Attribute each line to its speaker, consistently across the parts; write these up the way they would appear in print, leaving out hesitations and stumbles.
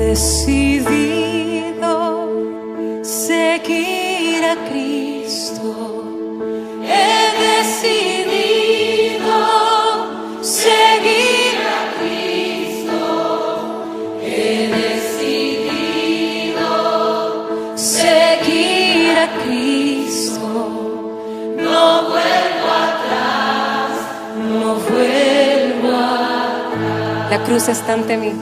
Speaker 1: decidido seguir a Cristo. He decidido seguir a Cristo. He decidido seguir a Cristo. No vuelvo atrás, no vuelvo atrás. La cruz está ante mí.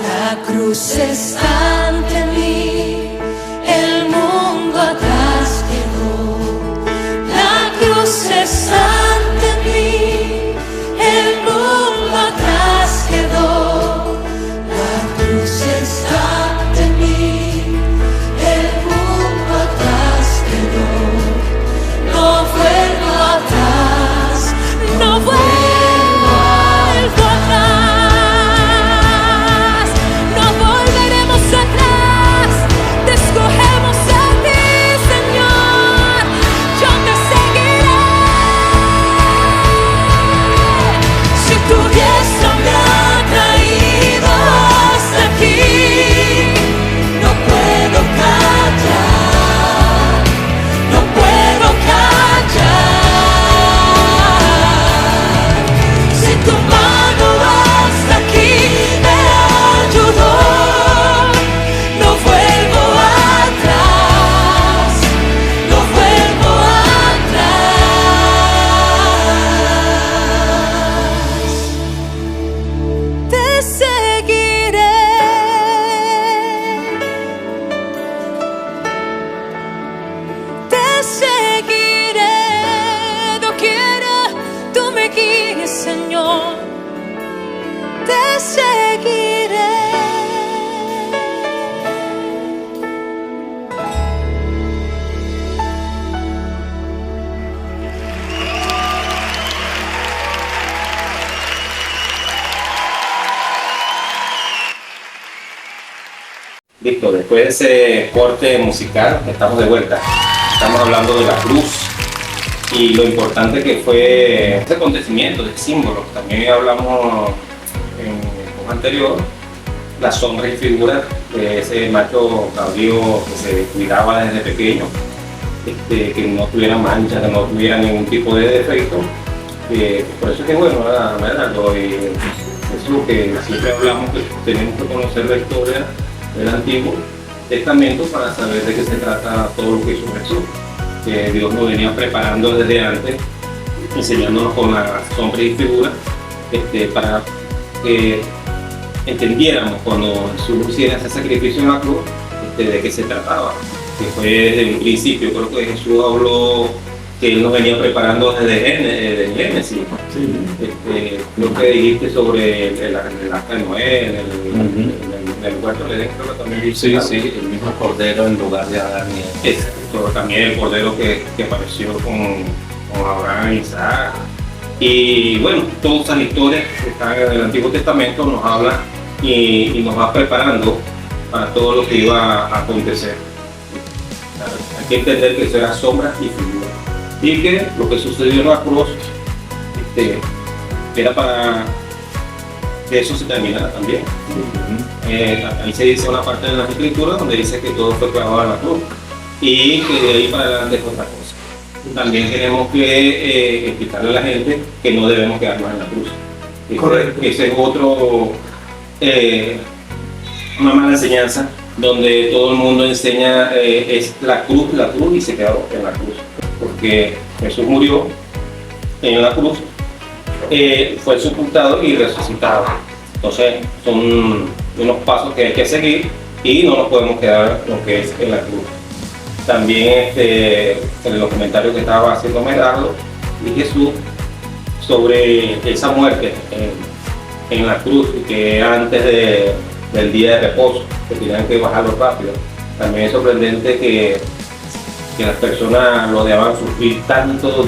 Speaker 1: La cruz está ante mí, el mundo atrás quedó. La cruz está ante mí, el mundo atrás quedó. La cruz está ante mí, el mundo atrás quedó. No vuelvo atrás, no vuelvo atrás.
Speaker 2: Listo, después de ese corte musical, estamos de vuelta. Estamos hablando de la cruz y lo importante que fue ese acontecimiento, de símbolos. También hablamos en el post anterior, la sombra y figura de ese macho cabrío que se cuidaba desde pequeño, que no tuviera mancha, que no tuviera ningún tipo de defecto. Por eso es que bueno, ¿verdad? Eso que siempre hablamos, que tenemos que conocer la historia del Antiguo Testamento para saber de qué se trata todo lo que hizo Jesús, que Dios nos venía preparando desde antes, enseñándonos con la sombra y figura, para que entendiéramos cuando Jesús hiciera ese sacrificio en la cruz, de qué se trataba, que fue desde un principio. Creo que Jesús habló que Él nos venía preparando desde Génesis. Sí. Lo que dijiste sobre el arca de Noé, el huerto de Edén, creo que también dijiste.
Speaker 3: Sí, el mismo cordero en lugar de Adán y Eva.
Speaker 2: Exacto, también el cordero que apareció con Abraham y Isaac. Y bueno, todas esas historias que están en el Antiguo Testamento nos hablan y nos va preparando para todo lo que iba a acontecer. Hay que entender que eso era sombra y figura. Y que lo que sucedió en la cruz era para que eso se terminara también. Ahí se dice una parte de las escrituras donde dice que todo fue clavado en la cruz y que de ahí para adelante es otra cosa. También tenemos que explicarle a la gente que no debemos quedarnos en la cruz.
Speaker 3: Correcto.
Speaker 2: Ese es una mala enseñanza donde todo el mundo enseña es la cruz y se quedó en la cruz. Porque Jesús murió en la cruz, fue sepultado y resucitado. Entonces son unos pasos que hay que seguir y no nos podemos quedar lo que es en la cruz. También en los comentarios que estaba haciendo Medardo y Jesús sobre esa muerte en la cruz, y que antes del día de reposo, que tenían que bajarlo rápido. También es sorprendente que las personas lo dejaban sufrir tanto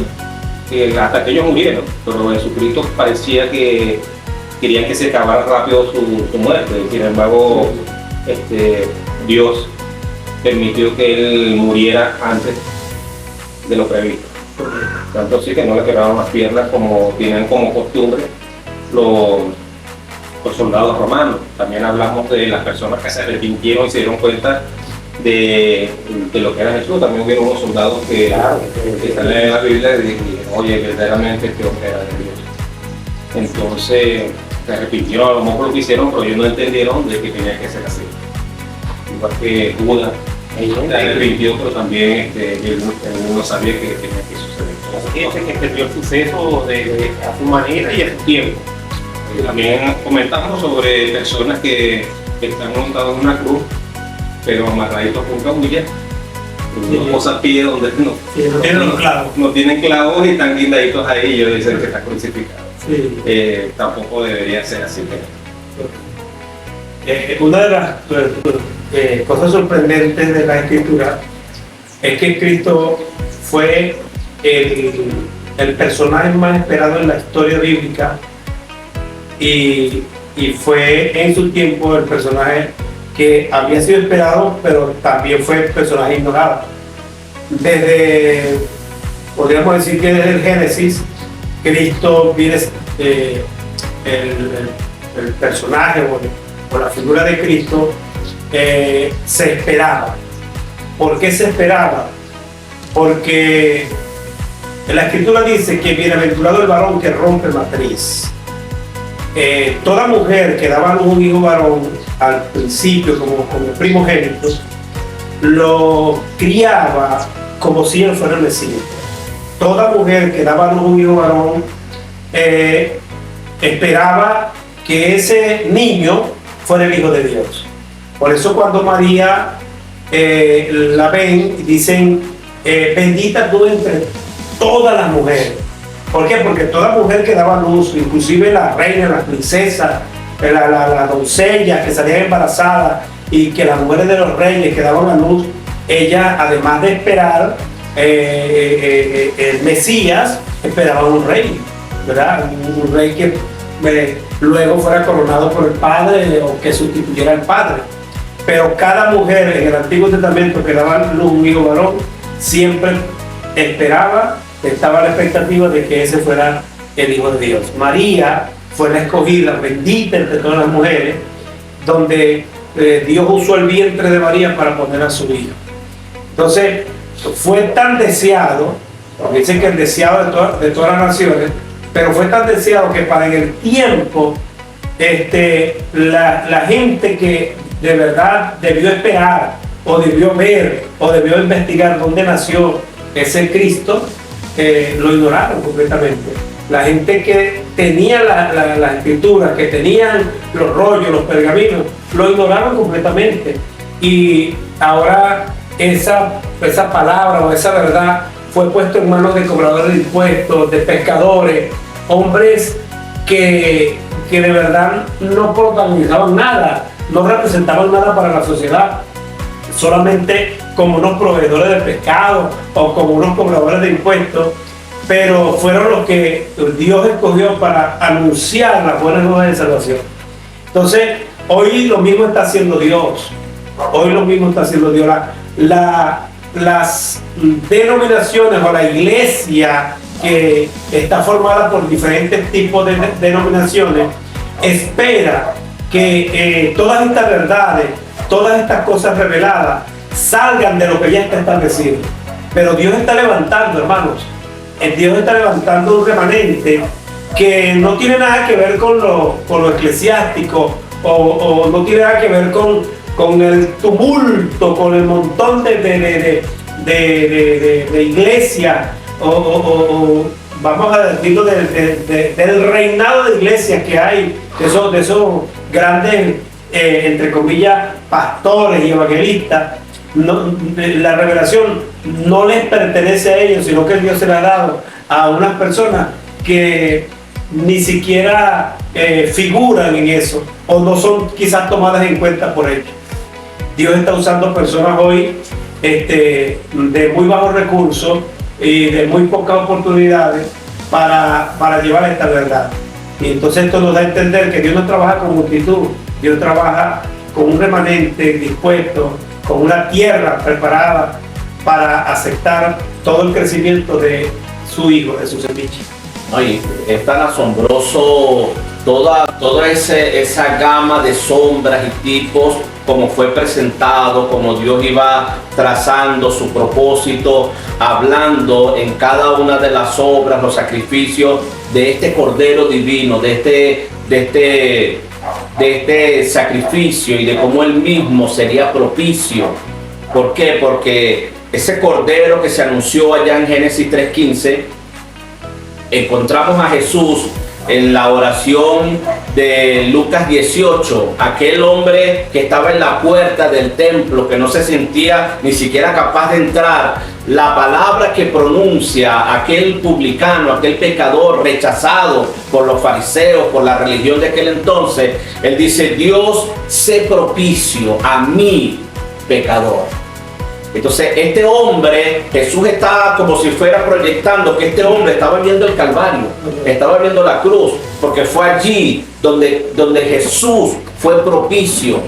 Speaker 2: hasta que ellos murieron, pero Jesucristo parecía que querían que se acabara rápido su muerte. Sin embargo, Dios permitió que él muriera antes de lo previsto. Tanto así que no le quebraron las piernas como tienen como costumbre los por soldados romanos. También hablamos de las personas que se arrepintieron y se dieron cuenta de lo que era Jesús. También hubieron unos soldados que están en la Biblia y dijeron, oye, verdaderamente este hombre era de Dios. Entonces se arrepintieron a lo mejor por lo que hicieron, pero ellos no entendieron de que tenía que ser así. Igual que Judas se arrepintió, pero también él no sabía que tenía que suceder.
Speaker 4: Fíjense que entendió el suceso a su manera y a su tiempo.
Speaker 2: También comentamos sobre personas que están montadas en una cruz, pero amarraditos con cabulla, unos posapiés donde no tienen clavos y están guindaditos ahí, y ellos dicen que está crucificado. Sí. Tampoco debería ser así.
Speaker 5: Una de las cosas sorprendentes de la Escritura es que Cristo fue el personaje más esperado en la historia bíblica y fue en su tiempo el personaje que había sido esperado, pero también fue el personaje ignorado. Podríamos decir que desde el Génesis, Cristo viene, el personaje o la figura de Cristo se esperaba. ¿Por qué se esperaba? Porque la Escritura dice que bienaventurado el varón que rompe matriz. Toda mujer que daba a luz un hijo varón al principio como primogénito, lo criaba como si él fuera el Mesías. Toda mujer que daba a luz un hijo varón esperaba que ese niño fuera el Hijo de Dios. Por eso cuando María la ven, dicen, bendita tú entre todas las mujeres. ¿Por qué? Porque toda mujer que daba luz, inclusive la reina, la princesa, la doncella que salía embarazada y que las mujeres de los reyes que daban a luz, ella, además de esperar el Mesías, esperaban un rey, ¿verdad? Un rey que luego fuera coronado por el Padre o que sustituyera al Padre. Pero cada mujer en el Antiguo Testamento que daba luz un hijo varón siempre esperaba, estaba a la expectativa de que ese fuera el Hijo de Dios. María fue la escogida, bendita entre todas las mujeres, donde Dios usó el vientre de María para poner a su hijo. Entonces, fue tan deseado, porque dicen que el deseado de todas las naciones, pero fue tan deseado que para en el tiempo, la gente que de verdad debió esperar, o debió ver, o debió investigar dónde nació ese Cristo, lo ignoraron completamente. La gente que tenía las escrituras, que tenían los rollos, los pergaminos, lo ignoraron completamente. Y ahora esa palabra o esa verdad fue puesta en manos de cobradores de impuestos, de pescadores, hombres que de verdad no protagonizaban nada, no representaban nada para la sociedad, solamente como unos proveedores de pescado o como unos cobradores de impuestos, pero fueron los que Dios escogió para anunciar las buenas nuevas de salvación. Entonces, hoy lo mismo está haciendo Dios. Hoy lo mismo está haciendo Dios. Las denominaciones o la iglesia que está formada por diferentes tipos de denominaciones espera que todas estas verdades, todas estas cosas reveladas salgan de lo que ya está establecido. Pero Dios está levantando, hermanos, Dios está levantando un remanente que no tiene nada que ver con lo eclesiástico o no tiene nada que ver con el tumulto, con el montón de iglesias o vamos a decirlo del reinado de iglesias que hay, de esos grandes, entre comillas, pastores y evangelistas. No, la revelación no les pertenece a ellos, sino que Dios se la ha dado a unas personas que ni siquiera figuran en eso o no son quizás tomadas en cuenta por ellos. Dios está usando personas hoy de muy bajos recursos y de muy pocas oportunidades para llevar esta verdad. Y entonces esto nos da a entender que Dios no trabaja con multitud, Dios trabaja con un remanente dispuesto, con una tierra preparada para aceptar todo el crecimiento de su hijo, de su semilla.
Speaker 3: Oye, es tan asombroso toda esa gama de sombras y tipos, como fue presentado, como Dios iba trazando su propósito, hablando en cada una de las obras, los sacrificios de este Cordero Divino, de este sacrificio y de cómo Él mismo sería propicio. ¿Por qué? Porque ese Cordero que se anunció allá en Génesis 3:15, encontramos a Jesús en la oración de Lucas 18, aquel hombre que estaba en la puerta del templo, que no se sentía ni siquiera capaz de entrar. La palabra que pronuncia aquel publicano, aquel pecador rechazado por los fariseos, por la religión de aquel entonces, él dice: Dios, sé propicio a mí, pecador. Entonces este hombre, Jesús está como si fuera proyectando que este hombre estaba viendo el Calvario, estaba viendo la cruz, porque fue allí donde Jesús fue propicio.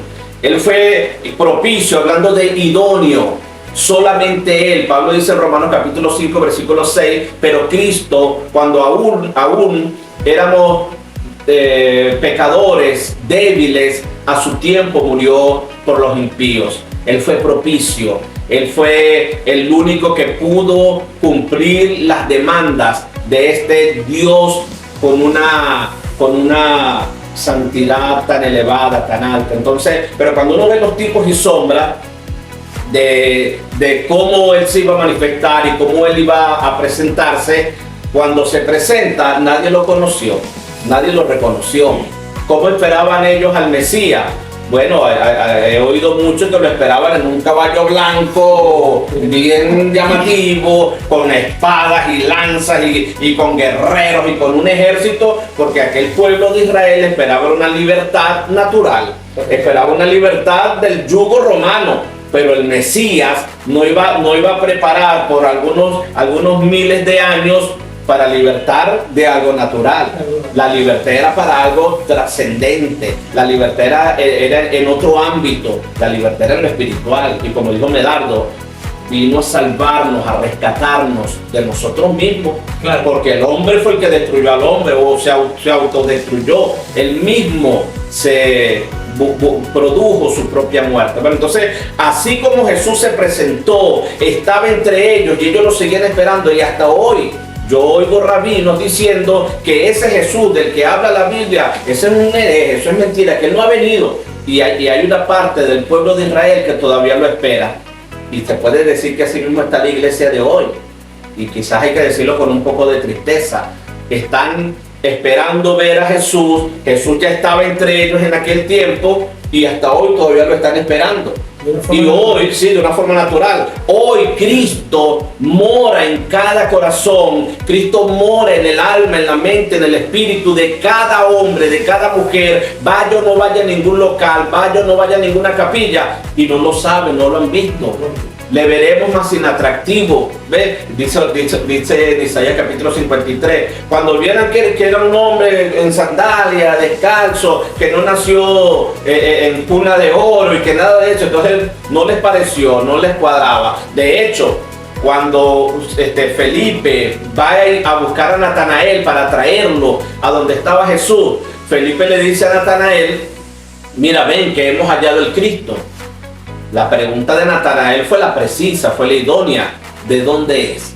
Speaker 3: Él fue propicio, hablando de idóneo, solamente Él. Pablo dice en Romanos capítulo 5, versículo 6, pero Cristo, cuando aún éramos pecadores, débiles, a su tiempo murió por los impíos. Él fue propicio. Él fue el único que pudo cumplir las demandas de este Dios con una santidad tan elevada, tan alta. Entonces, pero cuando uno ve los tipos y sombras de cómo Él se iba a manifestar y cómo Él iba a presentarse, cuando se presenta, nadie lo conoció, nadie lo reconoció. ¿Cómo esperaban ellos al Mesías? Bueno, he oído mucho que lo esperaban en un caballo blanco, bien llamativo, con espadas y lanzas y con guerreros y con un ejército, porque aquel pueblo de Israel esperaba una libertad natural, esperaba una libertad del yugo romano, pero el Mesías no iba a preparar por algunos miles de años para libertar de algo natural. La libertad era para algo trascendente, la libertad era en otro ámbito, la libertad era en lo espiritual. Y como dijo Medardo, vino a salvarnos, a rescatarnos de nosotros mismos, claro, porque el hombre fue el que destruyó al hombre, o se autodestruyó, él mismo se produjo su propia muerte. Bueno, entonces, así como Jesús se presentó, estaba entre ellos y ellos lo seguían esperando, y hasta hoy yo oigo rabinos diciendo que ese Jesús del que habla la Biblia, ese es un hereje, eso es mentira, que él no ha venido. Y hay una parte del pueblo de Israel que todavía lo espera. Y se puede decir que así mismo está la iglesia de hoy. Y quizás hay que decirlo con un poco de tristeza. Están esperando ver a Jesús. Jesús ya estaba entre ellos en aquel tiempo y hasta hoy todavía lo están esperando. Y hoy, sí, de una forma natural, hoy Cristo mora en cada corazón, Cristo mora en el alma, en la mente, en el espíritu de cada hombre, de cada mujer, vaya o no vaya a ningún local, vaya o no vaya a ninguna capilla, y no lo saben, no lo han visto. Le veremos más inatractivo. ¿Ve? Dice en Isaías capítulo 53, cuando vieran que era un hombre en sandalia, descalzo, que no nació en cuna de oro y que nada de eso, entonces no les pareció, no les cuadraba. De hecho, cuando Felipe va a buscar a Natanael para traerlo a donde estaba Jesús, Felipe le dice a Natanael: mira, ven que hemos hallado el Cristo. La pregunta de Natanael fue la precisa, fue la idónea. ¿De dónde es?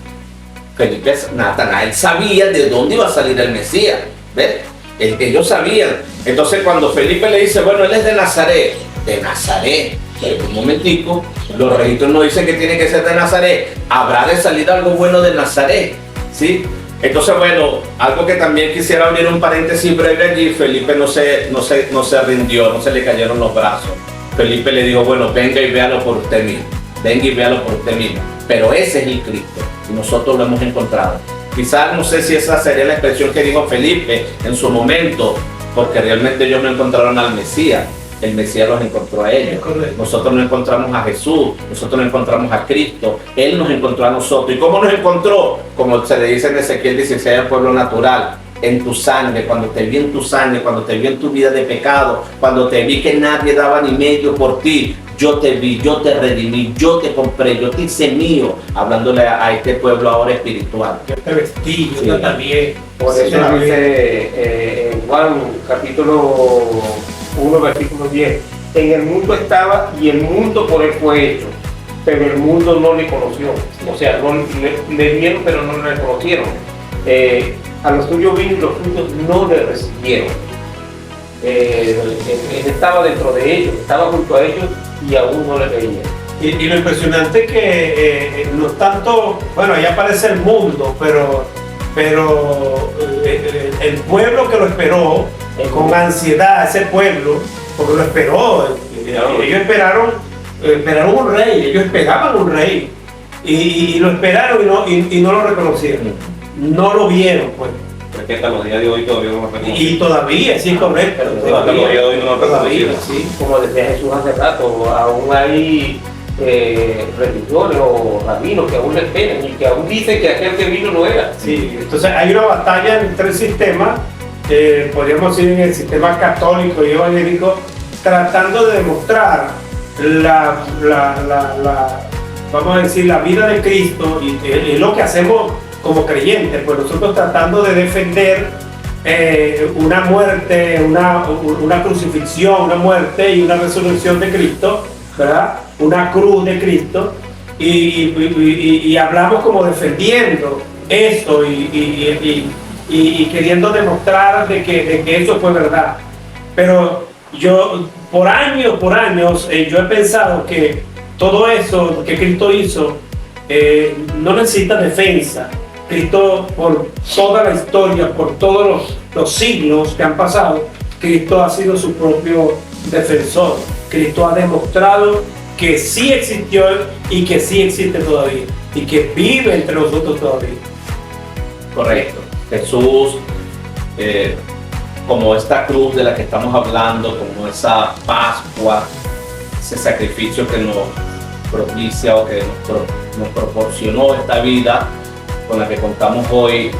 Speaker 3: Natanael sabía de dónde iba a salir el Mesías. ¿Ves? Ellos sabían. Entonces cuando Felipe le dice, bueno, él es de Nazaret. De Nazaret. Pero un momentico, los registros no dicen que tiene que ser de Nazaret. Habrá de salir algo bueno de Nazaret. ¿Sí? Entonces, bueno, algo que también quisiera abrir un paréntesis breve allí. Felipe no se rindió, no se le cayeron los brazos. Felipe le dijo, bueno, venga y véalo por usted mismo, venga y véalo por usted mismo. Pero ese es el Cristo y nosotros lo hemos encontrado. Quizás no sé si esa sería la expresión que dijo Felipe en su momento, porque realmente ellos no encontraron al Mesías, el Mesías los encontró a ellos. Nosotros no encontramos a Jesús, nosotros no encontramos a Cristo, Él nos encontró a nosotros. ¿Y cómo nos encontró? Como se le dice en Ezequiel 16, al pueblo natural. En tu sangre, cuando te vi en tu sangre, cuando te vi en tu vida de pecado, cuando te vi que nadie daba ni medio por ti, yo te vi, yo te redimí, yo te compré, yo te hice mío, hablándole a este pueblo ahora espiritual.
Speaker 5: Yo te vestí, yo te también.
Speaker 2: Por eso dice
Speaker 4: Juan capítulo 1, versículo 10. En el mundo estaba y el mundo por él fue hecho, pero el mundo no le conoció. O sea, le vieron pero no le conocieron. A los suyos vino y los suyos no le recibieron. Él estaba dentro de ellos, estaba junto a ellos y aún no le veían.
Speaker 5: Y lo impresionante que no es tanto, bueno, ahí aparece el mundo, pero el pueblo que lo esperó con ansiedad, ese pueblo, porque lo esperó, ellos esperaron un rey, ellos esperaban un rey, y lo esperaron y no lo reconocieron, no lo vieron, pues.
Speaker 2: Porque hasta los días de hoy todavía no lo reconocen.
Speaker 5: Y todavía, sí, correcto.
Speaker 2: Hasta los días de hoy no lo reconocen.
Speaker 5: Sí.
Speaker 4: Como decía Jesús hace rato, aún hay religiones o rabinos que aún le esperan y que aún dicen que aquel que vino no era.
Speaker 5: Sí, entonces hay una batalla entre el sistema, podríamos decir en el sistema católico y evangélico, tratando de demostrar vamos a decir, la vida de Cristo y lo que hacemos como creyentes, pues nosotros tratando de defender una muerte, una crucifixión, una muerte y una resurrección de Cristo, ¿verdad? Una cruz de Cristo, y hablamos como defendiendo esto y queriendo demostrar de que eso fue verdad. Pero yo por años yo he pensado que todo eso que Cristo hizo no necesita defensa. Cristo, por toda la historia, por todos los siglos que han pasado, Cristo ha sido su propio defensor. Cristo ha demostrado que sí existió y que sí existe todavía y que vive entre nosotros todavía.
Speaker 3: Correcto. Jesús, como esta cruz de la que estamos hablando, como esa Pascua, ese sacrificio que nos propicia o que nos proporcionó esta vida con la que contamos hoy.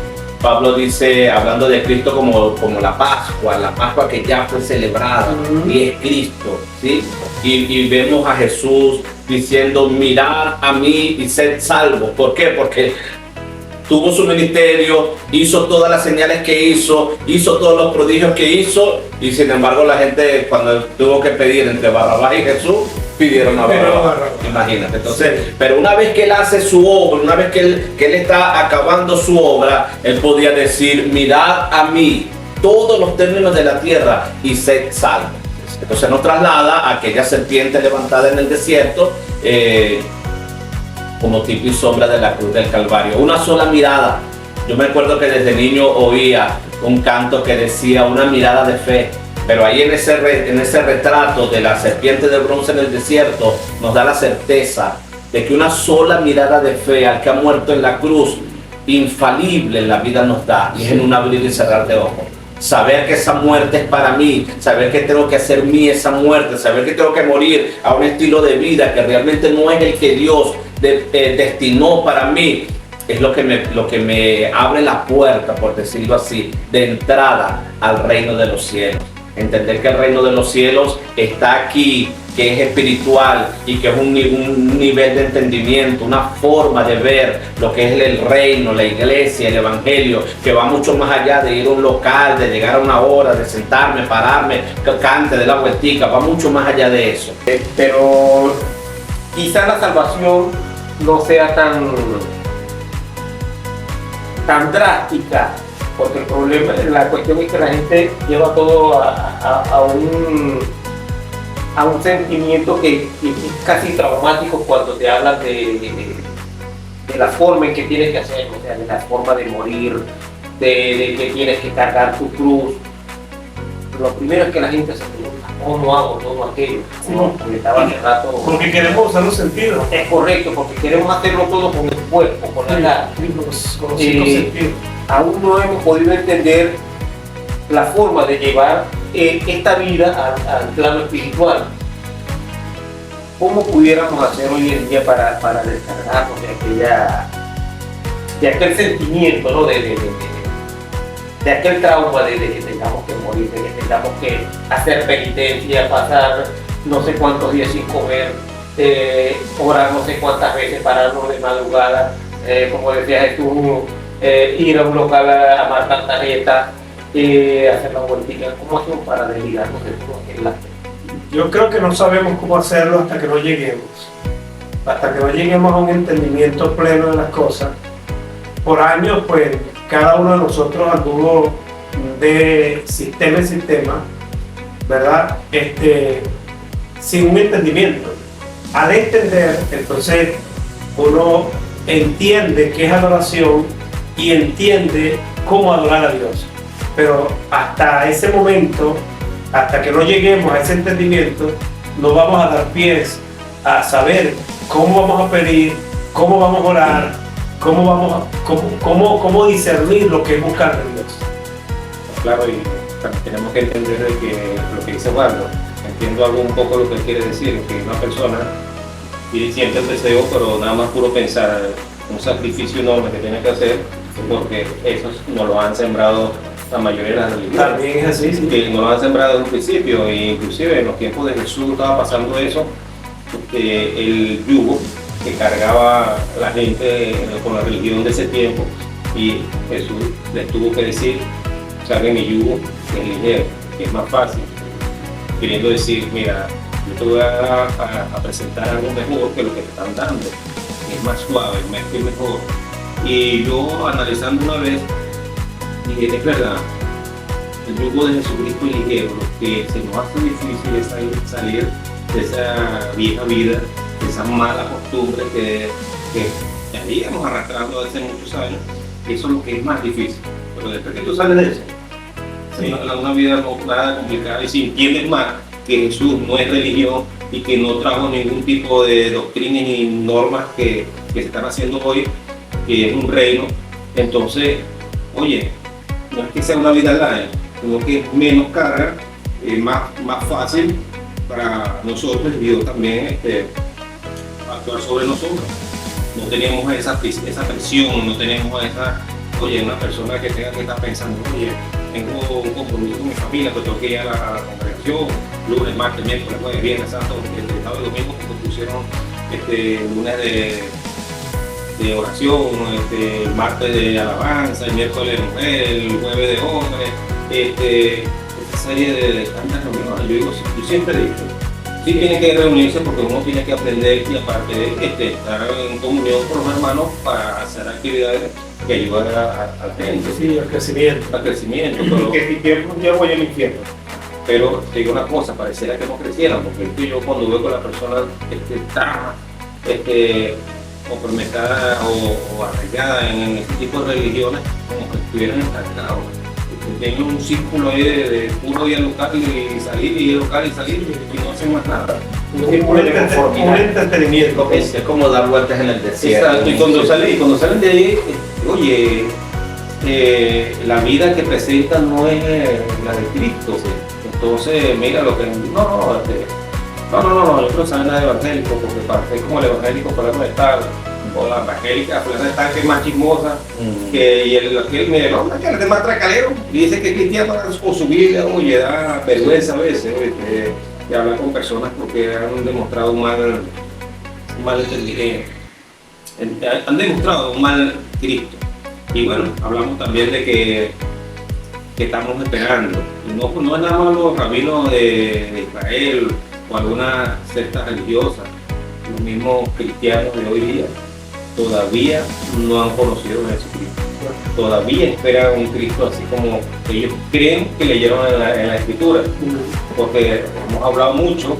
Speaker 3: Pablo dice, hablando de Cristo como la Pascua que ya fue celebrada, y es Cristo, ¿sí? Y vemos a Jesús diciendo, mirad a mí y sed salvos. ¿Por qué? Porque tuvo su ministerio, hizo todas las señales que hizo todos los prodigios que hizo, y sin embargo la gente, cuando tuvo que pedir entre Barrabás y Jesús, pidieron a Barrabás. Imagínate. Entonces, pero una vez que él hace su obra, una vez que él está acabando su obra, él podía decir, mirad a mí todos los términos de la tierra y sed salvos. Entonces nos traslada a aquella serpiente levantada en el desierto, como tipo y sombra de la cruz del Calvario. Una sola mirada. Yo me acuerdo que desde niño oía un canto que decía una mirada de fe, pero ahí en ese retrato de la serpiente de bronce en el desierto nos da la certeza de que una sola mirada de fe al que ha muerto en la cruz, infalible en la vida nos da, y es en un abrir y cerrar de ojos. Saber que esa muerte es para mí, saber que tengo que hacer mí esa muerte, saber que tengo que morir a un estilo de vida que realmente no es el que Dios destinó para mí, es lo que me abre la puerta, por decirlo así, de entrada al reino de los cielos. Entender que el reino de los cielos está aquí, que es espiritual y que es un nivel de entendimiento, una forma de ver lo que es el reino, la iglesia, el evangelio, que va mucho más allá de ir a un local, de llegar a una hora, de sentarme, pararme, que cante, de la vueltica, va mucho más allá de eso.
Speaker 4: Pero quizá la salvación no sea tan drástica, porque el problema, la cuestión es que la gente lleva todo a un sentimiento que es casi traumático cuando te hablan de la forma en que tienes que hacerlo, o sea, de la forma de morir, de que tienes que cargar tu cruz. Lo primero es que la gente se pregunta, ¿cómo hago todo aquello? Como comentaba hace rato.
Speaker 5: Porque queremos usar los sentidos.
Speaker 4: Es correcto, porque queremos hacerlo todo con el cuerpo, con la cara.
Speaker 5: Con los cinco sentidos.
Speaker 4: Aún no hemos podido entender la forma de llevar esta vida al plano espiritual. ¿Cómo pudiéramos hacer hoy en día para descargarnos de aquel sentimiento, ¿no? de aquel trauma de que tengamos que morir, de que tengamos que hacer penitencia, pasar no sé cuántos días sin comer, orar no sé cuántas veces, pararnos de madrugada, como decía Jesús, ir a un local a marcar tarjeta, hacer la vueltita. ¿Cómo hacemos para desligarnos de todo aquel lastre?
Speaker 5: Yo creo que no sabemos cómo hacerlo hasta que no lleguemos. Hasta que no lleguemos a un entendimiento pleno de las cosas. Por años, pues, cada uno de nosotros anduvo de sistema en sistema, ¿verdad? Sin un entendimiento. Al entender, entonces, uno entiende qué es adoración y entiende cómo adorar a Dios. Pero hasta ese momento, hasta que no lleguemos a ese entendimiento, no vamos a dar pies a saber cómo vamos a pedir, cómo vamos a orar, cómo discernir lo que es buscar de Dios.
Speaker 2: Claro, y tenemos que entender de que lo que dice Waldo, entiendo algo un poco lo que él quiere decir, que una persona siente el deseo, pero nada más puro pensar un sacrificio enorme que tiene que hacer, porque esos nos lo han sembrado la mayoría de las religiones.
Speaker 5: También es así, sí.
Speaker 2: Que nos lo han sembrado desde un principio, e inclusive en los tiempos de Jesús estaba pasando eso, el yugo que cargaba la gente con la religión de ese tiempo, y Jesús les tuvo que decir: carguen mi yugo, que es ligero, que es más fácil, queriendo decir: mira, yo te voy a presentar algo mejor que lo que te están dando, que es más suave, que es mejor. Y yo, analizando una vez, dije: es verdad, el yugo de Jesucristo es ligero. Lo que se nos hace difícil es salir de esa vieja vida, de esa mala costumbre que veníamos arrastrando hace muchos años. Eso es lo que es más difícil. Pero después que tú sales de eso, sí, una vida no nada complicada, y si entiendes más que Jesús no es religión y que no trajo ningún tipo de doctrinas ni normas que se están haciendo hoy, que es un reino, entonces, oye, no es que sea una vida larga, sino que es menos carga, más fácil para nosotros, y Dios también actuar sobre nosotros. No tenemos esa presión, no tenemos oye, una persona que tenga que estar pensando: oye, tengo un compromiso con mi familia, pues tengo que ir a la congregación, lunes, martes, miércoles, jueves, viernes, sábado, sábado y domingo, que pusieron lunes de oración, el martes de alabanza, el miércoles de mujer, el jueves de hombres, esta serie de tantas reuniones. Yo digo, yo siempre digo, sí tiene que reunirse, porque uno tiene que aprender, y aparte de estar en comunión con los hermanos para hacer actividades que ayudan a la gente.
Speaker 5: Sí, al crecimiento.
Speaker 2: Al crecimiento.
Speaker 4: Porque si pierdo un día voy al infierno.
Speaker 2: Pero te digo una cosa, pareciera que no crecieran, porque yo cuando veo que la persona está comprometida o arraigada en este tipo de religiones, como que estuvieran estancados. Tienen un círculo ahí de puro ir al local y salir, y ir al local y salir, y no hacen más nada.
Speaker 5: Un entretenimiento.
Speaker 3: Es como dar vueltas en el desierto.
Speaker 2: Exacto, y cuando salen de ahí, oye, la vida que presentan no es la de Cristo. Entonces, mira lo que... No, yo quiero saber nada de evangélico, porque para ser como el evangélico podemos estar, o la evangélica podemos estar, que es más chismosa, y aquel que es más tracalero, y dice que es cristiano con su Biblia. Oye, da vergüenza a veces, de hablar con personas porque han demostrado un mal han demostrado un mal Cristo. Y bueno, hablamos también de que estamos esperando. Y no es nada más los rabinos de Israel o alguna secta religiosa, los mismos cristianos de hoy día todavía no han conocido a Jesucristo. Todavía esperan un Cristo así como ellos creen que leyeron en la Escritura. Porque hemos hablado mucho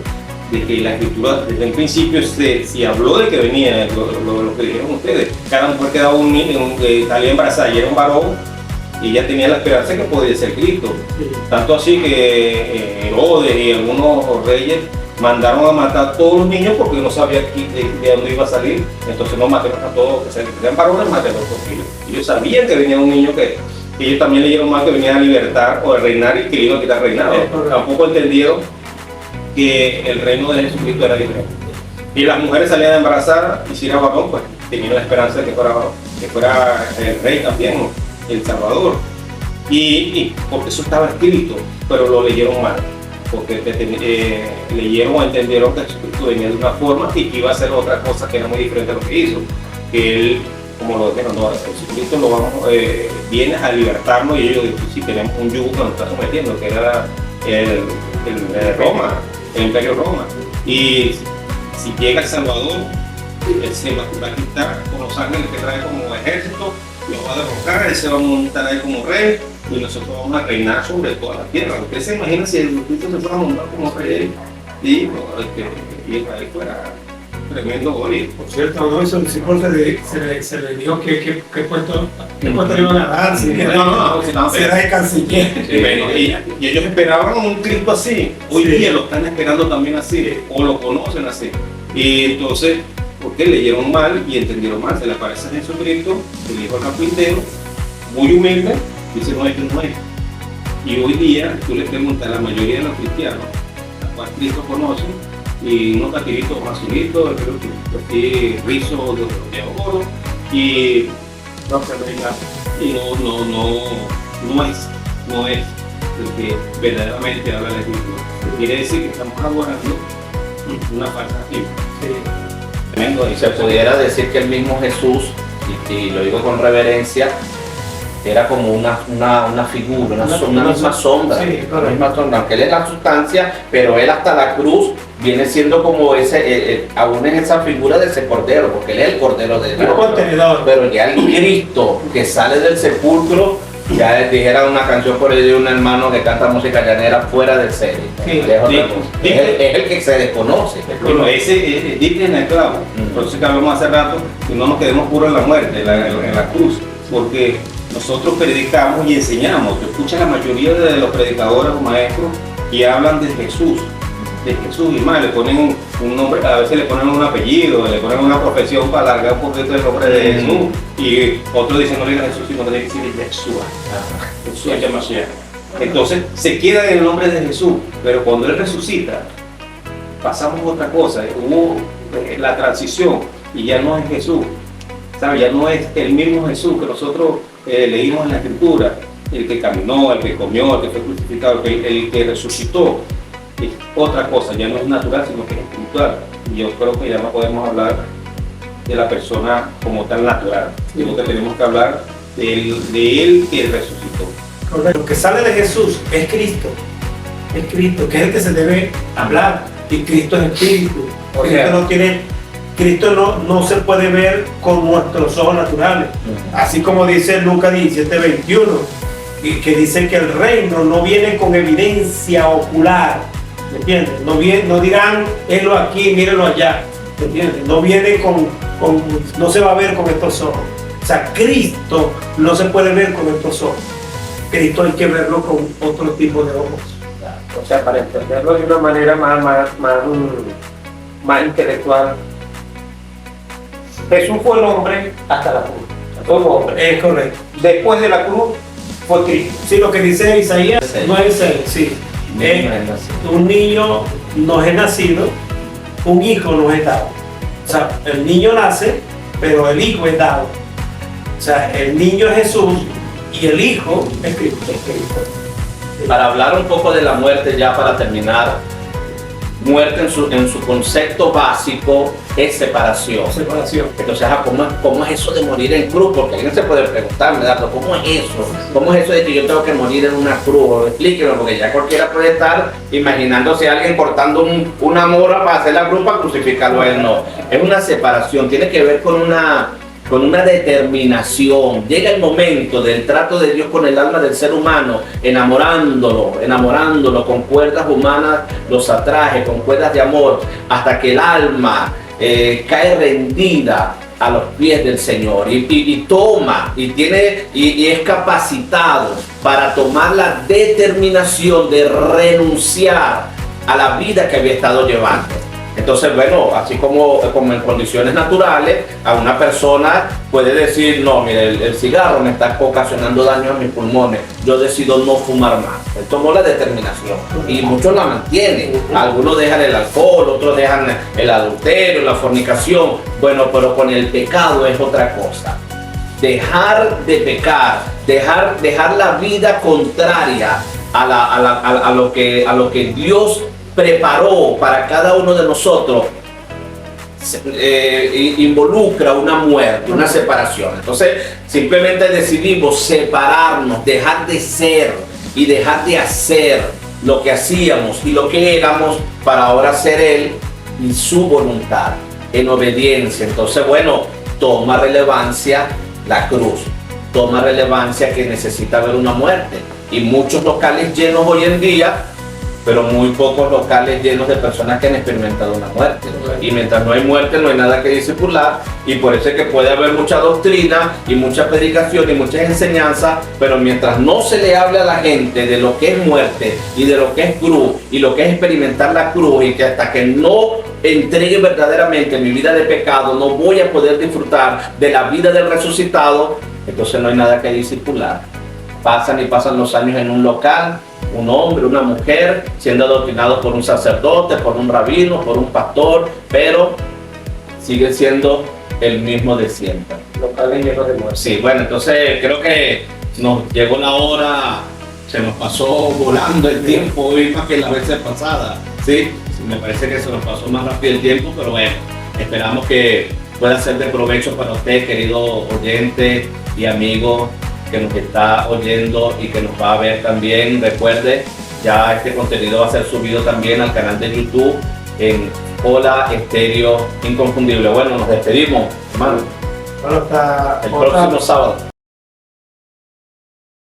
Speaker 2: de que la Escritura desde el principio se habló de que venía lo que dijeron ustedes. Cada mujer que daba un niño, salía embarazada y era un varón, y ella tenía la esperanza que podía ser Cristo. Tanto así que Herodes y algunos reyes mandaron a matar a todos los niños porque no sabían de dónde iba a salir. Entonces no mataron a todos, que sean varones, mataron a todos ellos. Ellos sabían que venía un niño que ellos también leyeron más, que venía a libertar o a reinar, y que le iba a quitar reinado. Tampoco entendieron que el reino de Jesucristo era diferente. Y las mujeres salían embarazadas, y si era varón, pues tenían la esperanza de que fuera varón, que fuera el rey también, el Salvador. Y porque eso estaba escrito, pero lo leyeron mal, porque leyeron o entendieron que Jesucristo venía de una forma y que iba a hacer otra cosa que era muy diferente a lo que hizo. Que él como lo dijeron, no, Jesucristo lo vamos, viene a libertarnos y ellos dicen, sí, tenemos un yugo que nos está sometiendo, que era el Roma, el Imperio Roma. Y si llega el Salvador, él se va a quitar con los ángeles que trae como ejército, lo va a derrocar, él se va a montar ahí como rey y nosotros vamos a reinar sobre toda la tierra. Ustedes se imaginan si el Cristo se fuera a montar como rey y Israel fuera tremendo gol.
Speaker 5: Por cierto, ¿no? Eso se le dijo que puesto le iban a dar, si era de canciller.
Speaker 2: Sí, bueno, y ellos esperaban un Cristo así, hoy día lo están esperando también así, o lo conocen así. Y entonces, porque leyeron mal y entendieron mal, se le aparece a Jesucristo, el hijo del carpintero, muy humilde, dice no es que no es. Y hoy día tú le preguntas a la mayoría de los cristianos, a cuál Cristo conocen, y unos catiritos azulitos, así rizos de oro, y no se venga, y no es el que verdaderamente habla la Escritura. Quiere decir que estamos adorando una falsa Tremendo.
Speaker 3: Y se pudiera decir que el mismo Jesús, y lo digo con reverencia, era como una figura, una misma sombra, una misma sombra, aunque él es la sustancia, pero él hasta la cruz viene siendo como aún en esa figura de ese cordero, porque él es el cordero de Dios. Pero ya el Cristo que sale del sepulcro, ya dijera una canción por ahí de un hermano que canta música llanera, fuera del ser. Es el que se desconoce.
Speaker 2: Bueno, ese diste en el clavo, por eso que hablamos hace rato, que no nos quedemos puros en la muerte, en la cruz, porque nosotros predicamos y enseñamos. Tú escuchas la mayoría de los predicadores o maestros que hablan de Jesús y más, le ponen un nombre, a veces le ponen un apellido, le ponen una profesión para alargar un poquito el nombre de Jesús, y otros dicen no le digan Jesús, sino que le dicen Yeshua. Jesús es Mashiach. Entonces se queda en el nombre de Jesús, pero cuando Él resucita, pasamos otra cosa, hubo la transición y ya no es Jesús, ¿sabes? Ya no es el mismo Jesús que nosotros leímos en la Escritura, el que caminó, el que comió, el que fue crucificado, el que resucitó. Es otra cosa, ya no es natural, sino que es espiritual. Y yo creo que ya no podemos hablar de la persona como tan natural, sino que tenemos que hablar de él que resucitó.
Speaker 5: Correcto. Lo que sale de Jesús es Cristo, que es el que se debe hablar, y Cristo es espíritu. Cristo no se puede ver con nuestros ojos naturales, así como dice Lucas 17:21, que dice que el reino no viene con evidencia ocular. ¿Me entiendes? No dirán, henlo aquí, mírenlo allá. ¿Me entiendes? No viene no se va a ver con estos ojos. O sea, Cristo no se puede ver con estos ojos. Cristo hay que verlo con otro tipo de ojos.
Speaker 4: O sea, para entenderlo de una manera más intelectual, Jesús fue el hombre hasta la cruz. Fue un hombre.
Speaker 5: Es correcto.
Speaker 4: Después de la cruz fue Cristo.
Speaker 5: Sí, lo que dice Isaías 9:6, sí. Un niño nos es nacido, un hijo nos es dado. O sea, el niño nace, pero el hijo es dado. O sea, el niño es Jesús y el hijo es Cristo.
Speaker 3: Para hablar un poco de la muerte, ya para terminar, muerte en su concepto básico es separación. Entonces, ¿cómo es eso de morir en cruz? Porque alguien se puede preguntar, ¿cómo es eso? ¿Cómo es eso de que yo tengo que morir en una cruz? Explíquenlo, porque ya cualquiera puede estar imaginándose a alguien cortando una mora para hacer la cruz para crucificarlo a él. No, es una separación, tiene que ver con una determinación. Llega el momento del trato de Dios con el alma del ser humano, enamorándolo con cuerdas humanas, los atrae con cuerdas de amor, hasta que el alma cae rendida a los pies del Señor y toma y es capacitado para tomar la determinación de renunciar a la vida que había estado llevando. Entonces, bueno, así como en condiciones naturales, a una persona puede decir, no, mire, el cigarro me está ocasionando daño a mis pulmones, yo decido no fumar más. Él tomó la determinación y muchos la mantienen. Algunos dejan el alcohol, otros dejan el adulterio, la fornicación. Bueno, pero con el pecado es otra cosa. Dejar de pecar, dejar la vida contraria a lo que Dios preparó para cada uno de nosotros, involucra una muerte, una separación. Entonces simplemente decidimos separarnos, dejar de ser y dejar de hacer lo que hacíamos y lo que éramos para ahora ser Él y su voluntad en obediencia. Entonces, bueno, toma relevancia la cruz, toma relevancia que necesita haber una muerte, y muchos locales llenos hoy en día, pero muy pocos locales llenos de personas que han experimentado una muerte. Y mientras no hay muerte, no hay nada que discipular, y por eso es que puede haber mucha doctrina y mucha predicación y muchas enseñanzas, pero mientras no se le hable a la gente de lo que es muerte y de lo que es cruz y lo que es experimentar la cruz, y que hasta que no entregue verdaderamente mi vida de pecado no voy a poder disfrutar de la vida del resucitado, entonces no hay nada que discipular. Pasan y pasan los años en un local, un hombre, una mujer, siendo adoctrinados por un sacerdote, por un rabino, por un pastor, pero sigue siendo el mismo de siempre.
Speaker 4: Locales llenos de muerte.
Speaker 3: Sí, bueno, entonces creo que nos llegó la hora, se nos pasó volando el tiempo hoy más que la vez pasada, ¿sí? Me parece que se nos pasó más rápido el tiempo, pero bueno, esperamos que pueda ser de provecho para usted, querido oyente y amigo que nos está oyendo y que nos va a ver también. Recuerde, ya este contenido va a ser subido también al canal de YouTube en Hola Estéreo Inconfundible. Bueno, nos despedimos, hermano.
Speaker 5: Bueno, hasta
Speaker 3: El próximo sábado.